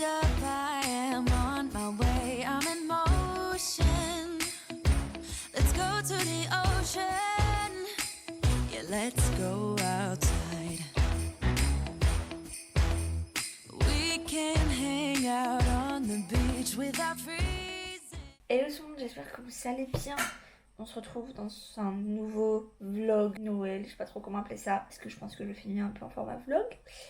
up, I am on my way. I'm in motion. Let's go to the ocean. Yeah, let's go outside. We can hang out on the beach without freezing. Hello tout le monde, j'espère que vous allez bien. On se retrouve dans un nouveau vlog Noël, je sais pas trop comment appeler ça, parce que je pense que je vais filmer un peu en format vlog.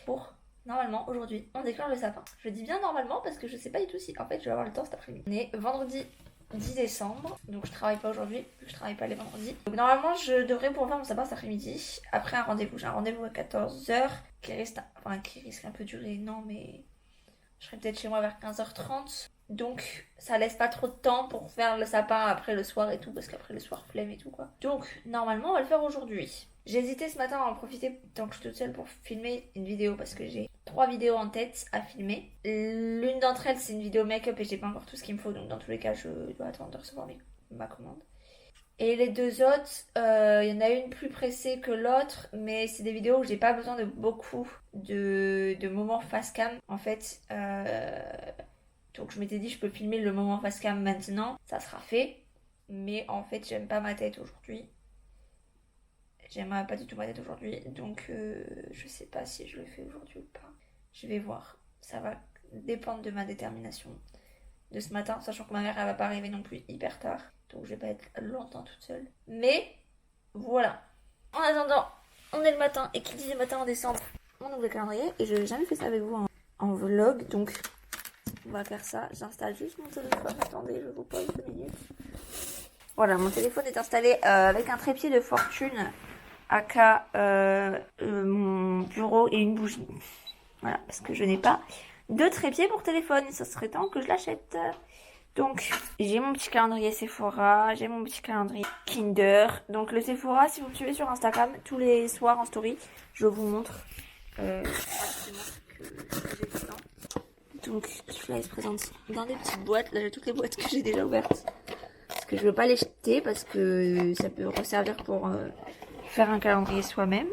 Pour, normalement, aujourd'hui, on déclare le sapin. Je dis bien normalement parce que je sais pas du tout si, en fait, je vais avoir le temps cet après-midi. On est vendredi 10 décembre, donc je travaille pas aujourd'hui, vu que je travaille pas les vendredis. Donc normalement, je devrais pouvoir faire mon sapin cet après-midi, après un rendez-vous. J'ai un rendez-vous à 14h, qui risque un peu durer, non mais... Je serai peut-être chez moi vers 15h30. Donc ça laisse pas trop de temps pour faire le sapin après le soir et tout, parce qu'après le soir flemme et tout quoi. Donc normalement on va le faire aujourd'hui. J'ai hésité ce matin à en profiter tant que je suis toute seule pour filmer une vidéo, parce que j'ai 3 vidéos en tête à filmer. L'une d'entre elles c'est une vidéo make-up et j'ai pas encore tout ce qu'il me faut, donc dans tous les cas je dois attendre de recevoir ma commande. Et les deux autres, il y en a une plus pressée que l'autre, mais c'est des vidéos où j'ai pas besoin de beaucoup de moments face cam. En fait, donc je m'étais dit je peux filmer le moment face cam maintenant, ça sera fait. Mais en fait, j'aime pas ma tête aujourd'hui. J'aime pas du tout ma tête aujourd'hui, donc je sais pas si je le fais aujourd'hui ou pas. Je vais voir. Ça va dépendre de ma détermination de ce matin, sachant que ma mère elle va pas arriver non plus hyper tard, donc je vais pas être longtemps toute seule. Mais voilà. En attendant, on est le matin, et qui disait matin en décembre, on ouvre le calendrier, et je n'ai jamais fait ça avec vous en vlog, donc on va faire ça. J'installe juste mon téléphone, attendez, je vous pose 2 minutes. Voilà, mon téléphone est installé avec un trépied de fortune, aka mon bureau et une bougie. Voilà, parce que je n'ai pas de trépied pour téléphone, ça serait temps que je l'achète. Donc j'ai mon petit calendrier Sephora, j'ai mon petit calendrier Kinder. Donc le Sephora, si vous me suivez sur Instagram, tous les soirs en story, je vous montre que j'ai dedans. Donc celui-là il se présente dans des petites boîtes. Là j'ai toutes les boîtes que j'ai déjà ouvertes, parce que je veux pas les jeter, parce que ça peut resservir pour faire un calendrier soi-même.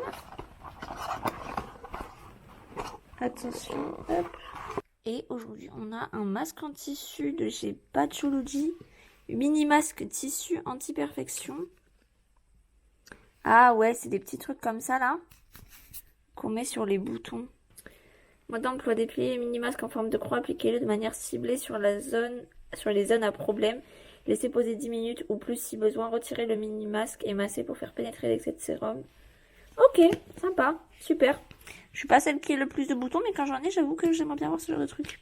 Attention, hop. Et aujourd'hui, on a un masque en tissu de chez Patchology. Mini masque tissu anti-perfection. Ah ouais, c'est des petits trucs comme ça là, qu'on met sur les boutons. Mode d'emploi: déplier mini masque en forme de croix, appliquez-le de manière ciblée sur les zones à problème. Laissez poser 10 minutes ou plus si besoin. Retirez le mini masque et massez pour faire pénétrer l'excès de sérum. Ok, sympa, super. Je suis pas celle qui a le plus de boutons, mais quand j'en ai, j'avoue que j'aimerais bien voir ce genre de truc.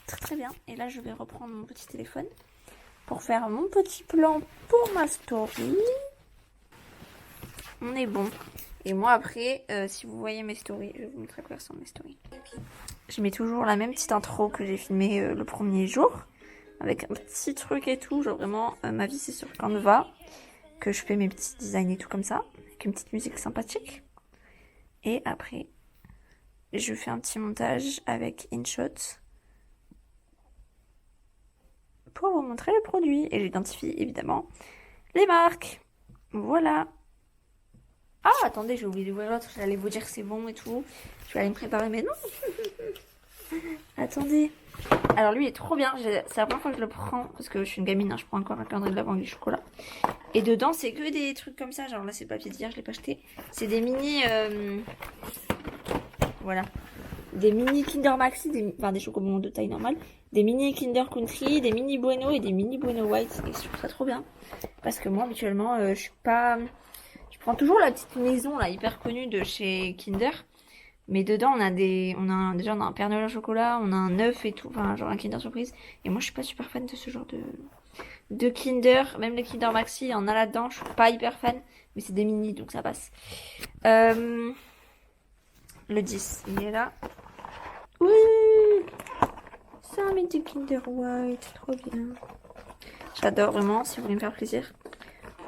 Très très bien. Et là, je vais reprendre mon petit téléphone pour faire mon petit plan pour ma story. On est bon. Et moi, après, si vous voyez mes stories, je vais vous montrer à quoi ressemblent mes stories. Je mets toujours la même petite intro que j'ai filmée le premier jour, avec un petit truc et tout. Genre vraiment, ma vie, c'est sur Canva que je fais mes petits designs et tout comme ça, avec une petite musique sympathique. Et après, je fais un petit montage avec InShot pour vous montrer le produit. Et j'identifie évidemment les marques. Voilà. Ah, attendez, j'ai oublié d'ouvrir l'autre. J'allais vous dire c'est bon et tout. Je vais aller me préparer, mais non. Attendez. Alors lui, il est trop bien. C'est la première fois que je le prends, parce que je suis une gamine, hein. Je prends encore un calendrier de l'Avent avec du chocolat. Et dedans, c'est que des trucs comme ça. Genre là, c'est le papier d'hier, je l'ai pas acheté. C'est des mini... Voilà. Des mini Kinder Maxi, enfin des chocobons de taille normale. Des mini Kinder Country, des mini Bueno et des mini Bueno White. Et je trouve ça trop bien. Parce que moi, habituellement, je suis pas... Je prends toujours la petite maison là, hyper connue de chez Kinder. Mais dedans, on a déjà on a un Père Noël au chocolat, on a un œuf et tout. Enfin, genre un Kinder Surprise. Et moi, je suis pas super fan de ce genre de Kinder. Même les Kinder Maxi, il y en a là-dedans. Je suis pas hyper fan. Mais c'est des mini, donc ça passe. Le 10, il est là. Oui, c'est un mini Kinder White, trop bien. J'adore vraiment, si vous voulez me faire plaisir,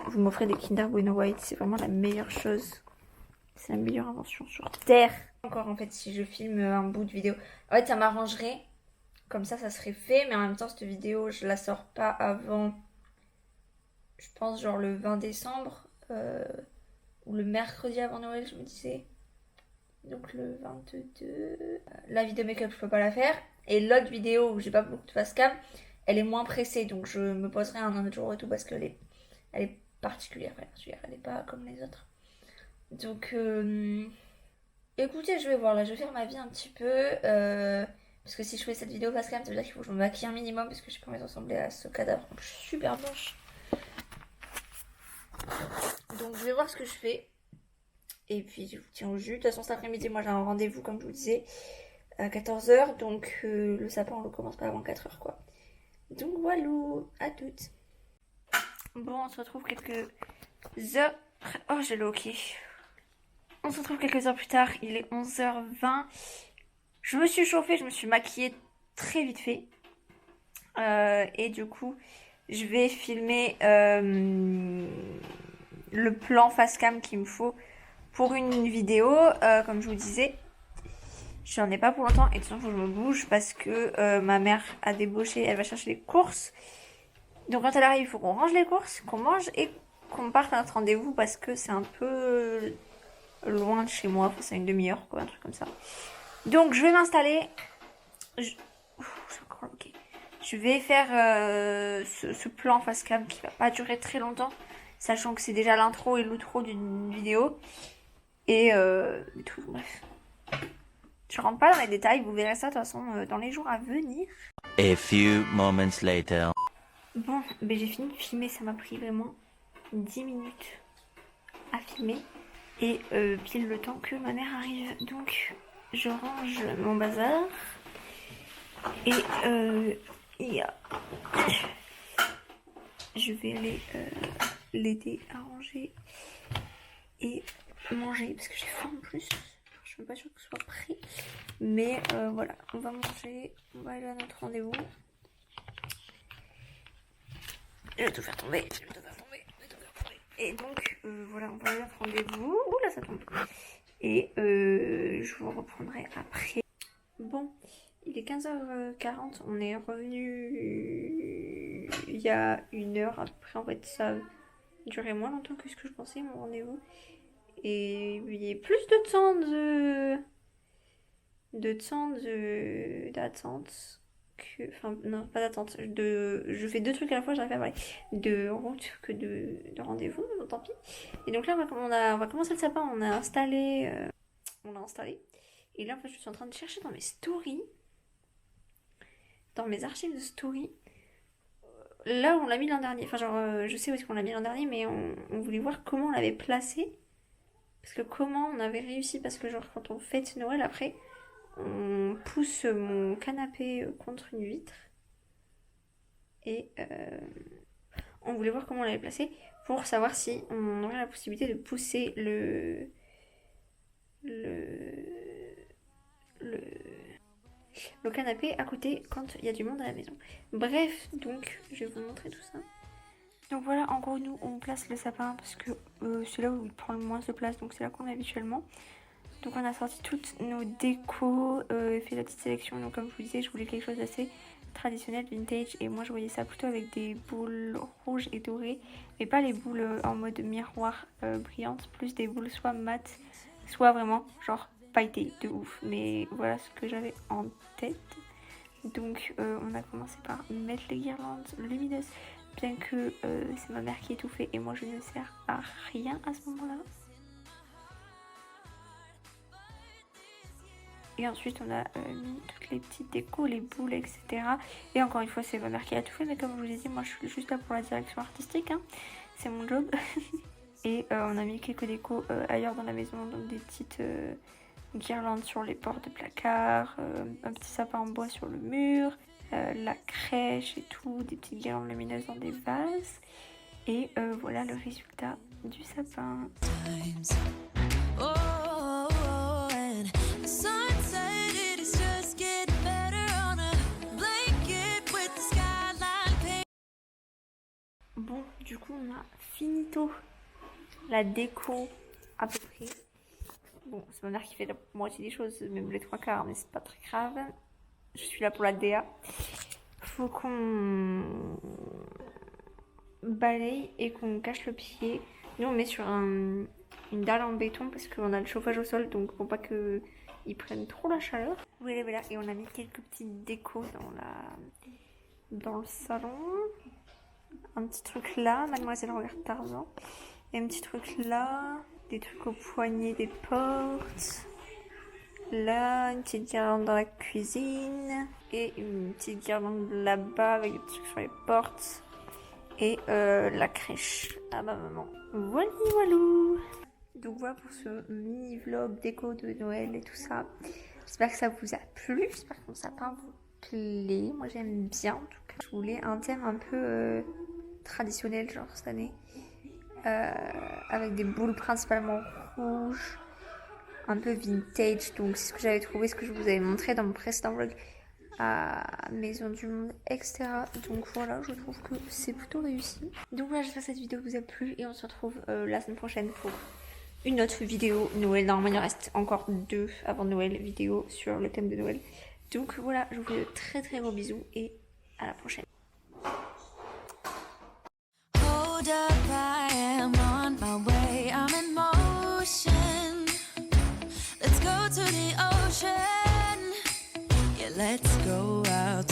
vous m'offrez des Kinder Bueno White, c'est vraiment la meilleure chose. C'est la meilleure invention sur Terre. Encore en fait, si je filme un bout de vidéo, en fait ça m'arrangerait, comme ça serait fait, mais en même temps cette vidéo je la sors pas avant, je pense genre le 20 décembre, ou le mercredi avant Noël, je me disais. Donc le 22, la vidéo make-up je peux pas la faire. Et l'autre vidéo où j'ai pas beaucoup de face cam, elle est moins pressée, donc je me poserai un autre jour et tout parce qu'elle est, elle est particulière, elle est pas comme les autres. Donc, écoutez, je vais voir là, je vais faire ma vie un petit peu. Parce que si je fais cette vidéo face cam, ça veut dire qu'il faut que je me maquille un minimum parce que j'ai pas envie de ressembler à ce cadavre. Je suis super blanche. Donc, je vais voir ce que je fais. Et puis, je vous tiens au jus. De toute façon, cet après-midi, moi j'ai un rendez-vous, comme je vous disais, à 14h. Donc, le sapin, on le commence pas avant 4h, quoi. Donc, voilà, à toutes. Bon, on se retrouve quelques heures. Oh, j'ai le hockey. On se retrouve quelques heures plus tard, il est 11h20. Je me suis chauffée, je me suis maquillée très vite fait. Et du coup, je vais filmer le plan face cam qu'il me faut pour une vidéo. Comme je vous disais, j'en ai pas pour longtemps. Et de toute façon, il faut que je me bouge parce que ma mère a débauché, elle va chercher les courses. Donc quand elle arrive, il faut qu'on range les courses, qu'on mange et qu'on parte à notre rendez-vous parce que c'est un peu loin de chez moi, enfin, c'est une demi-heure, quoi, un truc comme ça. Donc je vais m'installer. Je vais faire ce plan face cam qui va pas durer très longtemps, sachant que c'est déjà l'intro et l'outro d'une vidéo. Et tout, bref. Je rentre pas dans les détails, vous verrez ça de toute façon dans les jours à venir. A few moments later. Bon, ben j'ai fini de filmer, ça m'a pris vraiment 10 minutes à filmer. Et pile le temps que ma mère arrive. Donc je range mon bazar. Et je vais aller l'aider à ranger et manger parce que j'ai faim en plus. Je suis pas sûre que ce soit prêt. Mais voilà, on va manger, on va aller à notre rendez-vous. Je vais tout faire tomber, Et donc voilà, on va aller à notre rendez-vous. Ouh là ça tombe. Et je vous reprendrai après. Bon, il est 15h40, on est revenu il y a 1 heure à peu près. En fait, ça a duré moins longtemps que ce que je pensais, mon rendez-vous. Et il y a plus de temps d'attente que... Enfin, non, pas d'attente. Je fais 2 trucs à la fois, j'arrive pas à parler. De route que de rendez-vous, mais tant pis. Et donc là, on va commencer le sapin, on a installé... Et là, en fait, je suis en train de chercher dans mes stories, dans mes archives de stories, là où on l'a mis l'an dernier. Enfin, genre, je sais où est-ce qu'on l'a mis l'an dernier, mais on voulait voir comment on l'avait placé. Parce que comment on avait réussi, parce que genre, quand on fête Noël, après, on pousse mon canapé contre une vitre. Et on voulait voir comment on l'avait placé pour savoir si on aurait la possibilité de pousser le canapé à côté quand il y a du monde à la maison. Bref, donc je vais vous montrer tout ça. Donc voilà, en gros, nous on place le sapin parce que c'est là où il prend le moins de place, donc c'est là qu'on est habituellement. Donc on a sorti toutes nos décos, fait la petite sélection. Donc comme je vous disais, je voulais quelque chose d'assez traditionnel, vintage, et moi je voyais ça plutôt avec des boules rouges et dorées, mais pas les boules en mode miroir brillantes, plus des boules soit mates, soit vraiment genre pailleté de ouf. Mais voilà ce que j'avais en tête. Donc on a commencé par mettre les guirlandes lumineuses, bien que c'est ma mère qui ait tout fait et moi je ne sers à rien à ce moment là. Et ensuite on a mis toutes les petites décos, les boules, etc. Et encore une fois c'est ma mère qui a tout fait, mais comme je vous ai dit, moi je suis juste là pour la direction artistique, hein. C'est mon job. Et on a mis quelques décos ailleurs dans la maison, donc des petites guirlandes sur les portes de placard, un petit sapin en bois sur le mur, la crèche et tout, des petites guirlandes lumineuses dans des vases. Et voilà le résultat du sapin. Bon, du coup on a finito la déco à peu près. Bon, c'est ma mère qui fait la moitié des choses, même les 3/4, mais c'est pas très grave. Je suis là pour la DA. Faut qu'on balaye et qu'on cache le pied. Nous on met sur une dalle en béton parce qu'on a le chauffage au sol, donc pour pas que ils prennent trop la chaleur. Voilà, et on a mis quelques petites décos dans le salon. Un petit truc là, Mademoiselle regarde Tarzan. Et un petit truc là, des trucs au poignet des portes. Là, une petite guirlande dans la cuisine. Et une petite guirlande là-bas avec des trucs sur les portes. Et la crèche à ma maman. Voilà, walou. Donc voilà pour ce mini vlog déco de Noël et tout ça. J'espère que ça vous a plu. J'espère que mon sapin vous plaît. Moi j'aime bien en tout cas. Je voulais un thème un peu traditionnel genre cette année. Avec des boules principalement rouges. Un peu vintage. Donc c'est ce que j'avais trouvé, ce que je vous avais montré dans mon précédent vlog. À Maison du Monde, etc. Donc voilà, je trouve que c'est plutôt réussi. Donc voilà, j'espère que cette vidéo vous a plu. Et on se retrouve la semaine prochaine pour une autre vidéo Noël. Normalement il reste encore 2 avant Noël vidéos sur le thème de Noël. Donc voilà, je vous fais de très très gros bisous et à la prochaine. Hold up, I am on my way. I'm in motion. Let's go to the ocean. Yeah, let's go out.